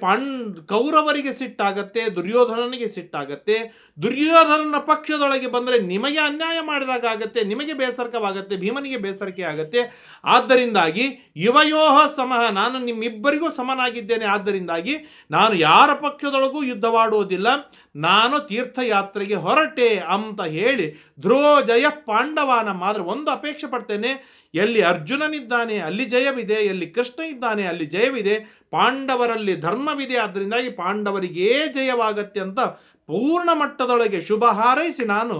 ಕೌರವರಿಗೆ ಸಿಟ್ಟಾಗತ್ತೆ, ದುರ್ಯೋಧನನಿಗೆ ಸಿಟ್ಟಾಗತ್ತೆ. ದುರ್ಯೋಧನನ ಪಕ್ಷದೊಳಗೆ ಬಂದರೆ ನಿಮಗೆ ಅನ್ಯಾಯ ಮಾಡಿದಾಗತ್ತೆ, ನಿಮಗೆ ಬೇಸರಕವಾಗತ್ತೆ, ಭೀಮನಿಗೆ ಬೇಸರಿಕೆ ಆಗತ್ತೆ. ಆದ್ದರಿಂದಾಗಿ ಯುವಯೋಹ ಸಮಃ, ನಾನು ನಿಮ್ಮಿಬ್ಬರಿಗೂ ಸಮನಾಗಿದ್ದೇನೆ. ಆದ್ದರಿಂದಾಗಿ ನಾನು ಯಾರ ಪಕ್ಷದೊಳಗೂ ಯುದ್ಧವಾಡುವುದಿಲ್ಲ, ನಾನು ತೀರ್ಥಯಾತ್ರೆಗೆ ಹೊರಟೆ ಅಂತ ಹೇಳಿ ಧ್ರುವ ಜಯ ಪಾಂಡವಾನ ಮಾತ್ರ ಒಂದು ಅಪೇಕ್ಷೆ ಪಡ್ತೇನೆ. ಎಲ್ಲಿ ಅರ್ಜುನನಿದ್ದಾನೆ ಅಲ್ಲಿ ಜಯವಿದೆ, ಎಲ್ಲಿ ಕೃಷ್ಣ ಇದ್ದಾನೆ ಅಲ್ಲಿ ಜಯವಿದೆ, ಪಾಂಡವರಲ್ಲಿ ಧರ್ಮವಿದೆ. ಆದ್ದರಿಂದಾಗಿ ಪಾಂಡವರಿಗೇ ಜಯವಾಗತ್ತೆ ಅಂತ ಪೂರ್ಣ ಮಟ್ಟದೊಳಗೆ ಶುಭ ಹಾರೈಸಿ ನಾನು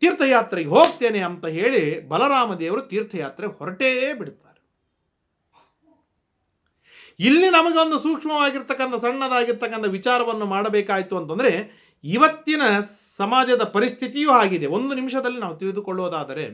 ತೀರ್ಥಯಾತ್ರೆಗೆ ಹೋಗ್ತೇನೆ ಅಂತ ಹೇಳಿ ಬಲರಾಮ ದೇವರು ತೀರ್ಥಯಾತ್ರೆಗೆ ಹೊರಟೇ ಬಿಡ್ತಾರೆ. ಇಲ್ಲಿ ನಮಗೊಂದು ಸೂಕ್ಷ್ಮವಾಗಿರ್ತಕ್ಕಂಥ ಸಣ್ಣದಾಗಿರ್ತಕ್ಕಂಥ ವಿಚಾರವನ್ನು ಮಾಡಬೇಕಾಯಿತು ಅಂತಂದರೆ, ಇವತ್ತಿನ ಸಮಾಜದ ಪರಿಸ್ಥಿತಿಯೂ ಆಗಿದೆ. ಒಂದು ನಿಮಿಷದಲ್ಲಿ ನಾವು ತಿಳಿದುಕೊಳ್ಳುವುದಾದರೆ,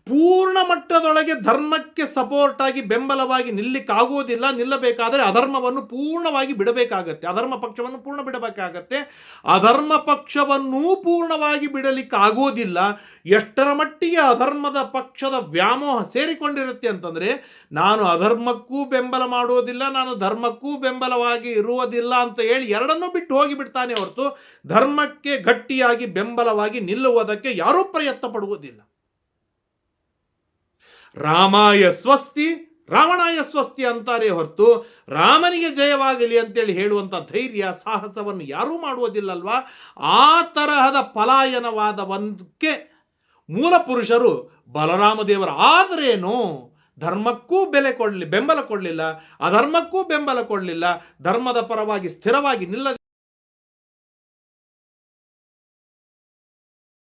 ಪೂರ್ಣ ಮಟ್ಟದೊಳಗೆ ಧರ್ಮಕ್ಕೆ ಸಪೋರ್ಟ್ ಆಗಿ ಬೆಂಬಲವಾಗಿ ನಿಲ್ಲಬೇಕಾಗೋದಿಲ್ಲ. ನಿಲ್ಲಬೇಕಾದರೆ ಅಧರ್ಮವನ್ನು ಪೂರ್ಣವಾಗಿ ಬಿಡಬೇಕಾಗತ್ತೆ, ಅಧರ್ಮ ಪಕ್ಷವನ್ನು ಪೂರ್ಣ ಬಿಡಬೇಕಾಗತ್ತೆ. ಅಧರ್ಮ ಪಕ್ಷವನ್ನೂ ಪೂರ್ಣವಾಗಿ ಬಿಡಲಿಕ್ಕಾಗೋದಿಲ್ಲ. ಎಷ್ಟರ ಮಟ್ಟಿಗೆ ಅಧರ್ಮದ ಪಕ್ಷದ ವ್ಯಾಮೋಹ ಸೇರಿಕೊಂಡಿರುತ್ತೆ ಅಂತಂದರೆ, ನಾನು ಅಧರ್ಮಕ್ಕೂ ಬೆಂಬಲ ಮಾಡೋದಿಲ್ಲ, ನಾನು ಧರ್ಮಕ್ಕೂ ಬೆಂಬಲವಾಗಿ ಇರುವುದಿಲ್ಲ ಅಂತ ಹೇಳಿ ಎರಡನ್ನೂ ಬಿಟ್ಟು ಹೋಗಿಬಿಡ್ತಾನೆ ಹೊರತು ಧರ್ಮಕ್ಕೆ ಗಟ್ಟಿಯಾಗಿ ಬೆಂಬಲವಾಗಿ ನಿಲ್ಲುವುದಕ್ಕೆ ಯಾರೂ ಪ್ರಯತ್ನ ಪಡುವುದಿಲ್ಲ. ರಾಮಾಯ ಸ್ವಸ್ತಿ ರಾವಣಾಯ ಸ್ವಸ್ತಿ ಅಂತಾರೆ ಹೊರತು ರಾಮನಿಗೆ ಜಯವಾಗಲಿ ಅಂತೇಳಿ ಹೇಳುವಂಥ ಧೈರ್ಯ ಸಾಹಸವನ್ನು ಯಾರೂ ಮಾಡುವುದಿಲ್ಲಲ್ವಾ. ಆ ತರಹದ ಪಲಾಯನವಾದವಕ್ಕೆ ಮೂಲ ಪುರುಷರು ಬಲರಾಮದೇವರ. ಆದರೇನು ಧರ್ಮಕ್ಕೂ ಬೆಂಬಲ ಕೊಡಲಿಲ್ಲ, ಅಧರ್ಮಕ್ಕೂ ಬೆಂಬಲ ಕೊಡಲಿಲ್ಲ, ಧರ್ಮದ ಪರವಾಗಿ ಸ್ಥಿರವಾಗಿ ನಿಲ್ಲ